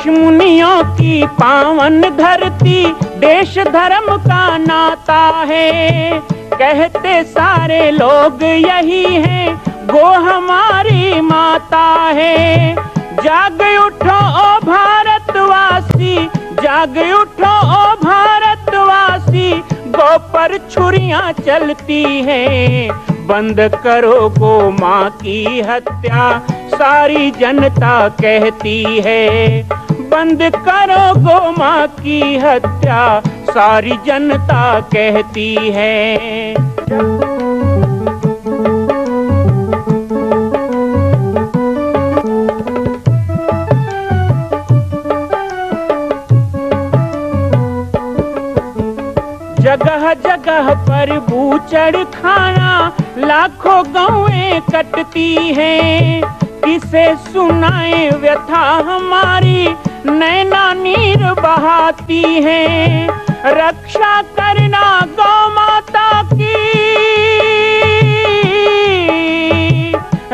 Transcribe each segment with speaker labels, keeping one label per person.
Speaker 1: ऋषि मुनियों की पावन धरती, देश धर्म का नाता है। कहते सारे लोग यही हैं, गो हमारी माता है। जाग उठो ओ भारतवासी, जाग उठो ओ भारतवासी, गो पर छुरियां चलती हैं। बंद करो गो माँ की हत्या, सारी जनता कहती है। बंद करो गो माँ की हत्या, सारी जनता कहती है। जगह जगह पर बूचड़ खाना, लाखों गौएं कटती हैं। किसे सुनाए व्यथा हमारी, नैना नीर बहाती हैं। रक्षा करना गौ माता की,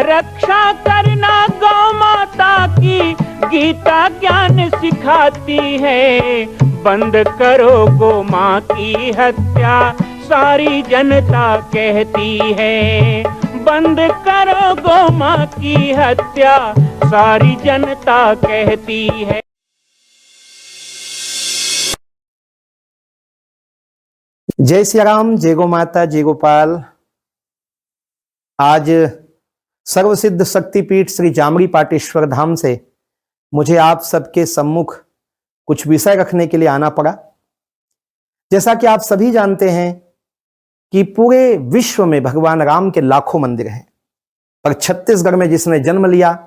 Speaker 1: रक्षा करना गौ माता की, गीता ज्ञान सिखाती है। बंद करो गो माँ की हत्या, सारी जनता कहती है। बंद करो गो माँ की हत्या, सारी जनता कहती है।
Speaker 2: जय श्री राम, जय गो माता, जय गोपाल। आज सर्वसिद्ध शक्तिपीठ श्री जामरी पाटेश्वर धाम से मुझे आप सबके सम्मुख कुछ विषय रखने के लिए आना पड़ा। जैसा कि आप सभी जानते हैं कि पूरे विश्व में भगवान राम के लाखों मंदिर हैं, पर छत्तीसगढ़ में जिसने जन्म लिया,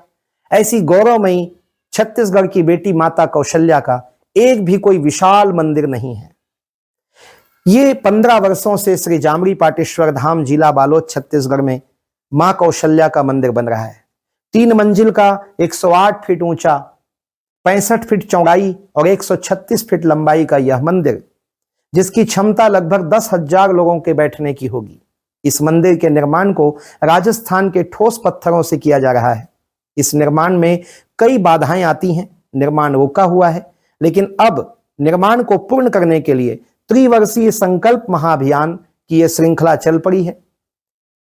Speaker 2: ऐसी गौरवमयी छत्तीसगढ़ की बेटी माता कौशल्या का एक भी कोई विशाल मंदिर नहीं है। ये 15 वर्षों से श्री जामरी पाटेश्वर धाम, जिला बालोद, छत्तीसगढ़ में मां कौशल्या का मंदिर बन रहा है। 3 मंजिल का 108 फीट ऊंचा, 65 फीट चौड़ाई और 136 फीट लंबाई का यह मंदिर, जिसकी क्षमता लगभग 10,000 लोगों के बैठने की होगी। इस मंदिर के निर्माण को राजस्थान के ठोस पत्थरों से किया जा रहा है। इस निर्माण में कई बाधाएं आती हैं, निर्माण रुका हुआ है, लेकिन अब निर्माण को पूर्ण करने के लिए त्रिवर्षीय संकल्प महाअभियान की यह श्रृंखला चल पड़ी है।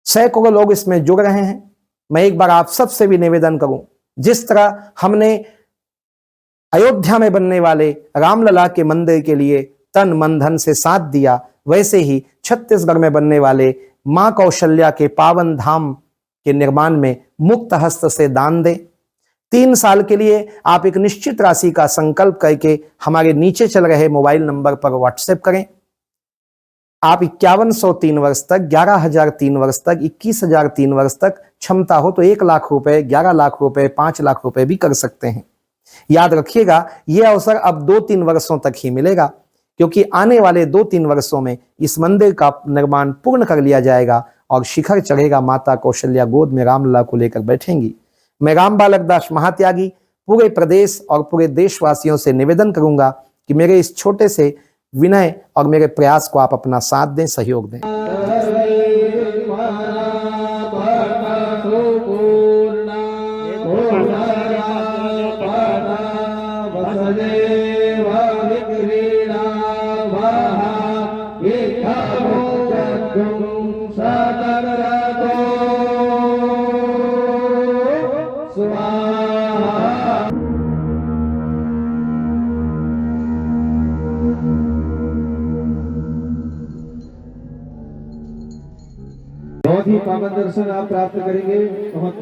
Speaker 2: सैकड़ों लोग इसमें जुड़ रहे हैं। मैं एक बार आप सबसे भी निवेदन करूं, जिस तरह हमने अयोध्या में बनने वाले रामलला के मंदिर के लिए तन मन धन से साथ दिया, वैसे ही छत्तीसगढ़ में बनने वाले मां कौशल्या के पावन धाम के निर्माण में मुक्त हस्त से दान दें। 3 साल के लिए आप एक निश्चित राशि का संकल्प करके हमारे नीचे चल रहे मोबाइल नंबर पर व्हाट्सएप करें। आप 5103 वर्ष तक, 11,003 वर्ष तक, 21,003 वर्ष तक, क्षमता हो तो 1 लाख रुपए, 11 लाख रुपए, 5 लाख रुपए भी कर सकते हैं। याद रखिएगा, यह अवसर अब 2-3 वर्षों तक ही मिलेगा, क्योंकि आने वाले 2-3 वर्षों में इस मंदिर का निर्माण पूर्ण कर लिया जाएगा और शिखर चढ़ेगा। माता कौशल्या गोद में रामलला को लेकर बैठेंगी। मैं राम बालक दास महात्यागी पूरे प्रदेश और पूरे देशवासियों से निवेदन करूंगा कि मेरे इस छोटे से विनय और मेरे प्रयास को आप अपना साथ दें, सहयोग दें।
Speaker 3: बहुत ही पावन दर्शन आप प्राप्त करेंगे। बहुत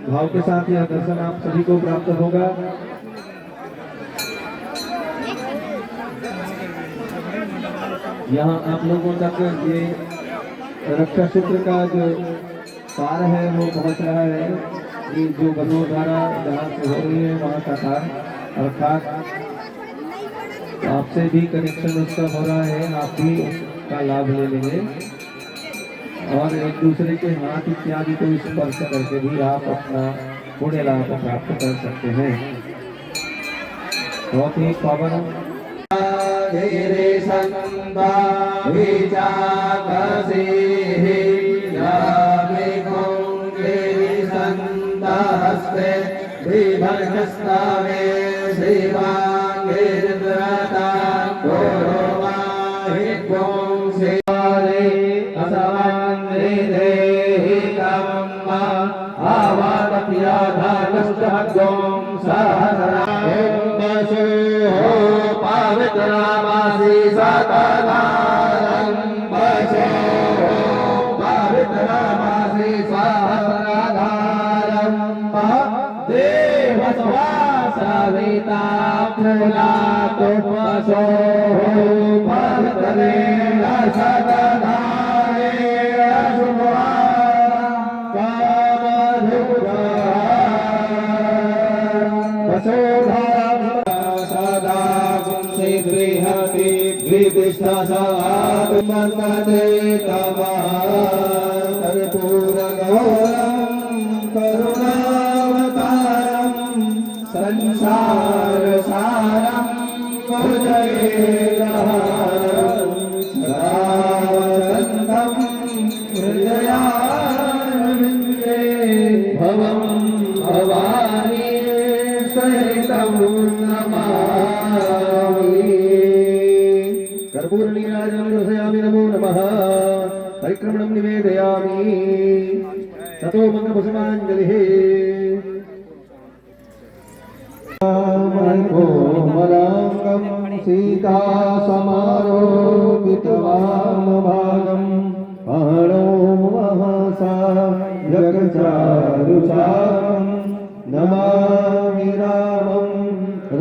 Speaker 3: भाव के साथ यह दर्शन आप सभी को प्राप्त होगा। यहाँ आप लोगों तक ये रक्षा सूत्र का जो तार है वो पहुँच रहा है। ये जो बंदोधारा जहाँ से हो रही है वहाँ का तार, अर्थात आपसे भी कनेक्शन उसका हो रहा है, आप भी उसका लाभ ले लेंगे और एक दूसरे के हाथ इत्यादि को स्पर्श करके भी आप अपना पुण्य लाभ प्राप्त कर सकते हैं। बहुत ही पावन श्रीभर्गस्तावे श्रीवाङ्गे निद्राता गोरोवाहित्वं सेवारे असवाङ्गे देहि कामम्मा आवादत्याधानस्तभद्वं सहस्रायं वसो पवित्रमासि सतनारं वसो पवित्रमासि सहस्राधारं देवसवा सविता पुनातो वसो पवित्रेण सतनारेण शुभा सदा कुंसे बृहति द्विदिष्टासात्मन्मदे कर्पूरगौरं करुणावतारं संसारसारं भुजगेन्द्रहारं सदा वसन्तं हृदयारविन्दे भवं भवानी सहितं नमामि। कर्पूरनीराजनं रसयामि नमो नमः। परिक्रमणं निवेदयामि ततो मङ्गलपुष्पाञ्जलिः। कोमलाङ्गं सीता समारोपितवामभागं पाणौ महसा जगचारुचारं नमामि रामं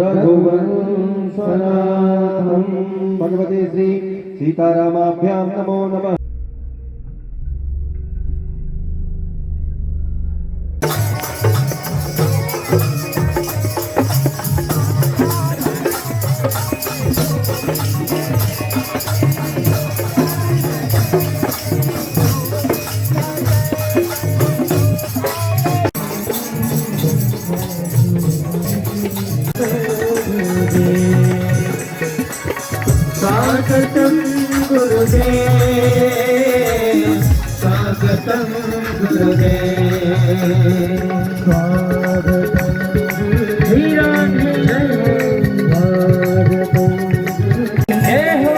Speaker 3: रघुवंशनाथं। भगवते श्री सीतारामाभ्यां नमो नमः। स्वागतं गुरुदेव स्वागतं गुरुदेव स्वागतं हे हो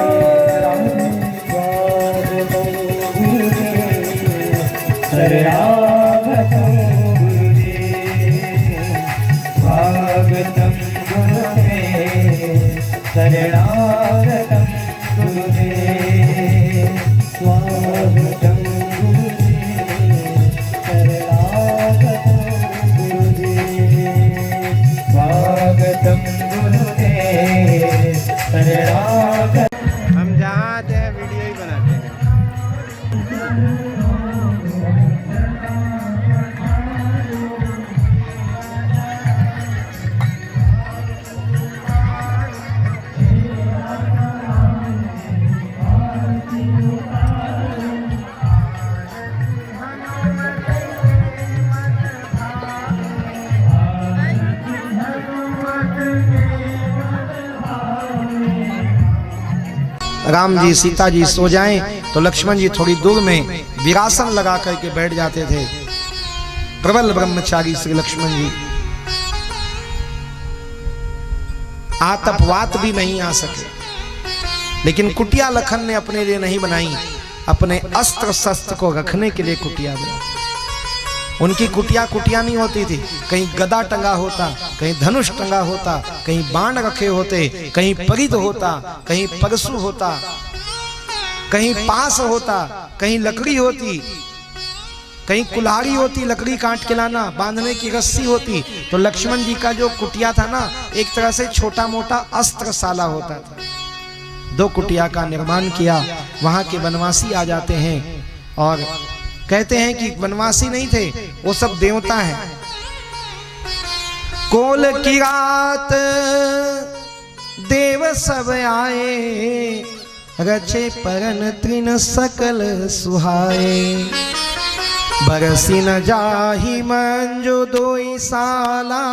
Speaker 3: शरणागतं स्वागतं गुरुदेव शरणागतं गुरुदेव स्वागतं गुरुदेव शरणागतं गुरुदेव स्वागतं गुरुदेव शरणागतं। हम जहाँ आते हैं वीडियो ही बनाते हैं।
Speaker 2: राम जी सीता जी सो जाएं तो लक्ष्मण जी थोड़ी दूर में विरासन लगा करके बैठ जाते थे। प्रबल ब्रह्मचारी श्री लक्ष्मण जी आतपवात भी नहीं आ सके, लेकिन कुटिया लखन ने अपने लिए नहीं बनाई, अपने अस्त्र शस्त्र को रखने के लिए कुटिया बनाई। उनकी कुटिया कुटिया नहीं होती थी, कहीं गदा टंगा होता, कहीं धनुष टंगा होता, कहीं बाण रखे होते, कहीं परिध होता, कहीं परशु होता, कहीं पास होता, कहीं लकड़ी होती, कहीं कुल्हाड़ी होती, लकड़ी काट के लाना, बांधने की रस्सी होती। तो लक्ष्मण जी का जो कुटिया था ना, एक तरह से छोटा मोटा अस्त्रशाला होता था। 2 कुटिया का निर्माण किया। वहां के वनवासी आ जाते हैं और कहते हैं कि वनवासी नहीं थे, वो सब देवता हैं। कोल की रात देव सब आए, रचे परन तृण सकल सुहाए। बरसी न जाहि मंजो 2 साला,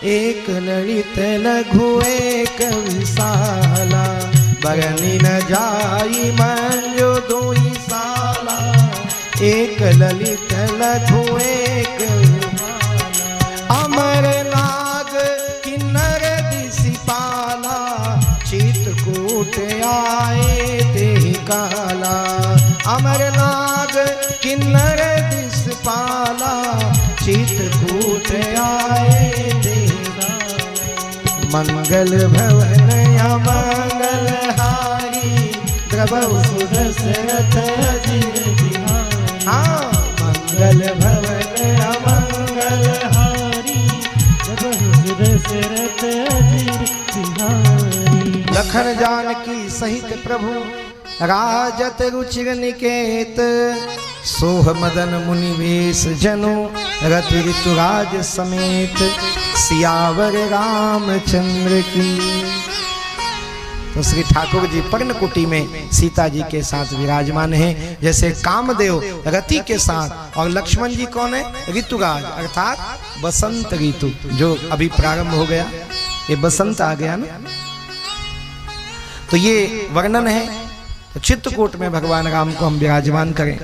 Speaker 2: एक ललित लघु एक विशाला। बरनी न जाहि मंजो 2 साला, एक ललित लघु एक विशाला। अमर चित्रकूट आए देवा, मंगल भवन मंगल हारी, द्रवहु सुदशरथ अजिर बिहारी। हाँ, मंगल भवन मंगल हारी, द्रवहु सुदशरथ अजिर बिहारी। लखन जानकी सहित प्रभु राजत रुचिर निकेत, सोह मदन मुनि वेश जनु, रति ऋतुराज समेत, सियावर रामचंद्र की। तो श्री ठाकुर जी पर्णकुटी में सीता जी के साथ विराजमान हैं, जैसे कामदेव रति के साथ, और लक्ष्मण जी कौन है? ऋतुराज, अर्थात बसंत ऋतु जो अभी प्रारंभ हो गया, ये बसंत आ गया ना। तो ये वर्णन है। तो चित्रकूट में भगवान राम को हम विराजमान करें।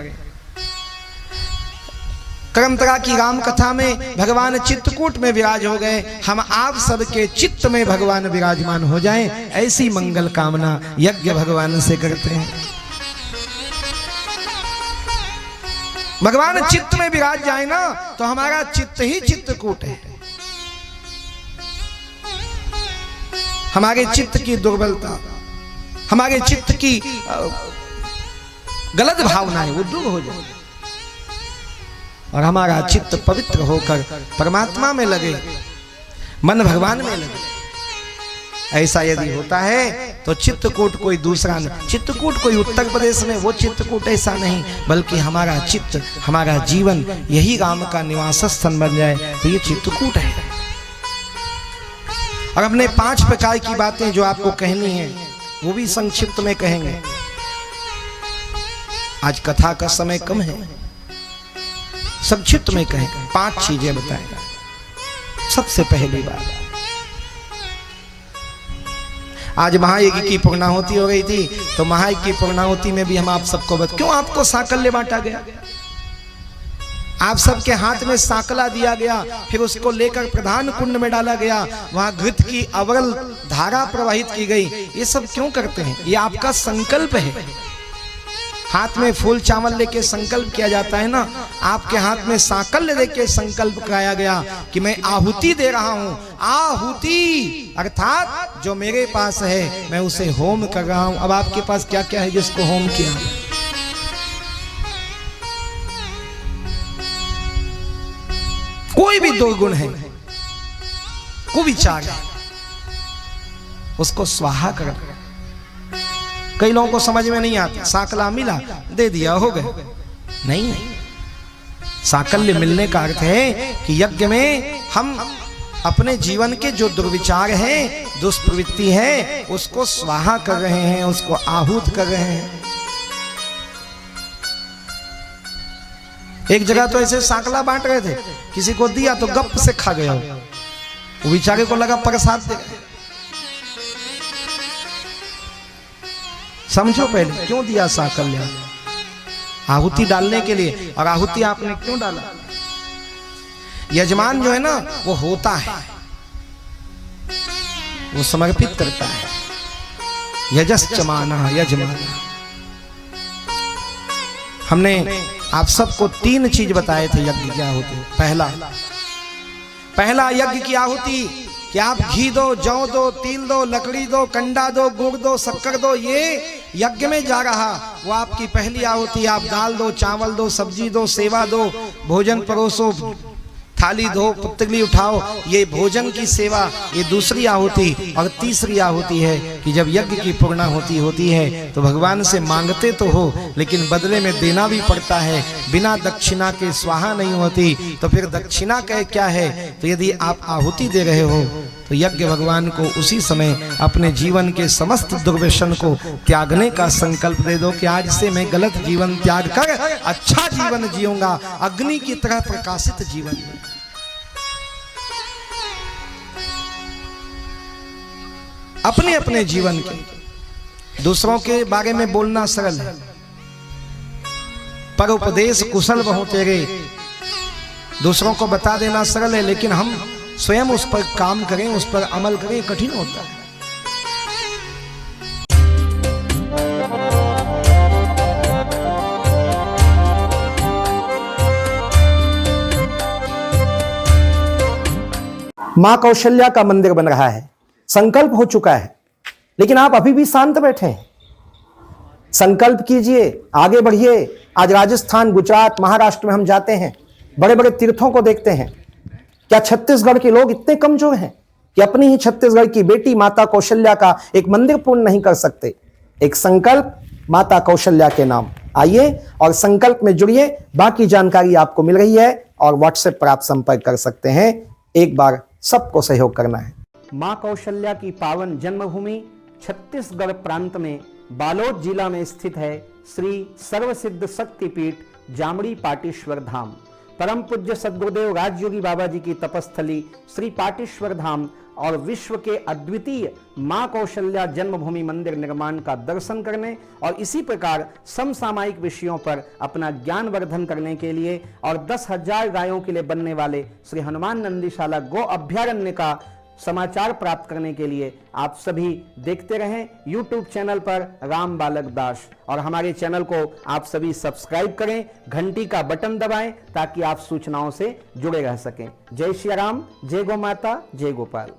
Speaker 2: परंपरा की राम कथा में भगवान चित्रकूट में विराज हो गए, हम आप सबके चित्त में भगवान विराजमान हो जाएं, ऐसी मंगल कामना यज्ञ भगवान से करते हैं। भगवान चित्त में विराज जाए ना, तो हमारा चित्त ही चित्रकूट है। हमारे चित्त की दुर्बलता, हमारे चित्त की गलत भावनाएं वो दूर हो जाए और हमारा चित्त पवित्र होकर परमात्मा में लगे, मन भगवान में लगे। ऐसा यदि होता है तो चित्रकूट कोई दूसरा नहीं, चित्रकूट कोई उत्तर प्रदेश में वो चित्रकूट ऐसा नहीं, बल्कि हमारा चित्त, हमारा जीवन यही राम का निवास स्थान बन जाए, तो ये चित्रकूट है। और अपने 5 प्रकार की बातें जो आपको कहनी है वो भी संक्षिप्त में कहेंगे। आज कथा का समय कम है, संक्षिप्त में कहेंगे। 5 चीजें बताएगा। सबसे पहली बात, आज महायज्ञ की पूर्णाहुति हो रही थी, तो महायज्ञ की पूर्णाहुति में भी हम आप सबको क्यों आपको साकल्य बांटा गया, आप सबके हाथ में साकला दिया गया, फिर उसको लेकर प्रधान कुंड में डाला गया, वहां घृत की अविरल धारा प्रवाहित की गई। ये सब क्यों करते हैं? ये आपका संकल्प है। हाथ में फूल चावल लेके संकल्प किया जाता है ना, आपके हाथ में साकल्य लेके संकल्प कराया गया कि मैं आहुति दे रहा हूं। आहुति अर्थात जो मेरे पास है मैं उसे होम कर रहा हूं। अब आपके पास क्या क्या है जिसको होम किया? कोई भी दुर्गुण है, कुविचार है, उसको स्वाहा कर। कई लोगों को समझ में नहीं आता, साकला मिला दे दिया हो गए, नहीं। साकल्य मिलने का अर्थ है कि यज्ञ में हम अपने जीवन के जो दुर्विचार हैं, दुष्प्रवृत्ति है, उसको स्वाहा कर रहे हैं, उसको आहूत कर रहे हैं। एक जगह तो ऐसे साकला बांट रहे थे, किसी को दिया तो गप से खा गया, वो बेचारे को लगा प्रसाद दे। समझो पहले क्यों दिया साकल्य? आहुति डालने के लिए। और आहुति आपने क्यों डाला? यजमान जो है ना वो होता है, वो समर्पित करता है। यजश्चमाना यजमाना। हमने आप सबको 3 चीज बताए थे यज्ञ की आहुति। पहला यज्ञ की आहुति कि आप घी दो, जौ दो, तिल दो, लकड़ी दो, कंडा दो, गुड़ दो, शक्कर दो, ये यज्ञ में जा रहा, वो आपकी पहली आहुति। आप दाल दो, चावल दो, सब्जी दो, सेवा दो, भोजन परोसो, थाली धो, पुतली उठाओ, ये भोजन की सेवा, ये दूसरी आहुति। और तीसरी आहुति है कि जब यज्ञ की पूर्णाहुति होती है तो भगवान से मांगते तो हो, लेकिन बदले में देना भी पड़ता है। बिना दक्षिणा के स्वाहा नहीं होती, तो फिर दक्षिणा क्या है? तो यदि आप आहुति दे रहे हो तो यज्ञ भगवान को उसी समय अपने जीवन के समस्त दुर्व्यसन को त्यागने का संकल्प दे दो कि आज से मैं गलत जीवन त्याग कर अच्छा जीवन जीऊंगा, अग्नि की तरह प्रकाशित जीवन। अपने अपने जीवन के, दूसरों के बारे में बोलना सरल है, पर उपदेश कुशल बहु तेरे, दूसरों को बता देना सरल है, लेकिन हम स्वयं उस पर काम करें, उस पर अमल करें, कठिन होता है। मां कौशल्या का मंदिर बन रहा है, संकल्प हो चुका है, लेकिन आप अभी भी शांत बैठे हैं। संकल्प कीजिए, आगे बढ़िए। आज राजस्थान, गुजरात, महाराष्ट्र में हम जाते हैं, बड़े बड़े तीर्थों को देखते हैं। क्या छत्तीसगढ़ के लोग इतने कमजोर हैं कि अपनी ही छत्तीसगढ़ की बेटी माता कौशल्या का एक मंदिर पूर्ण नहीं कर सकते? एक संकल्प माता कौशल्या के नाम। आइए और संकल्प में जुड़िए। बाकी जानकारी आपको मिल रही है और व्हाट्सएप पर आप संपर्क कर सकते हैं। एक बार सबको सहयोग करना है। मां कौशल्या की पावन जन्मभूमि छत्तीसगढ़ प्रांत में बालोद जिला में स्थित है श्री सर्वसिद्ध शक्तिपीठ जामड़ी पाटेश्वर धाम। परम पूज्य सद्गुरुदेव राजयोगी बाबा जी की तपस्थली श्री पाटेश्वर धाम और विश्व के अद्वितीय मां कौशल्या जन्मभूमि मंदिर निर्माण का दर्शन करने और इसी प्रकार समसामयिक विषयों पर अपना ज्ञान वर्धन करने के लिए और 10,000 गायों के लिए बनने वाले श्री हनुमान नंदीशाला गो अभ्यारण्य का समाचार प्राप्त करने के लिए आप सभी देखते रहें YouTube चैनल पर राम बालक दास, और हमारे चैनल को आप सभी सब्सक्राइब करें, घंटी का बटन दबाएं ताकि आप सूचनाओं से जुड़े रह सकें। जय श्री राम, जय गौ माता, जय गोपाल।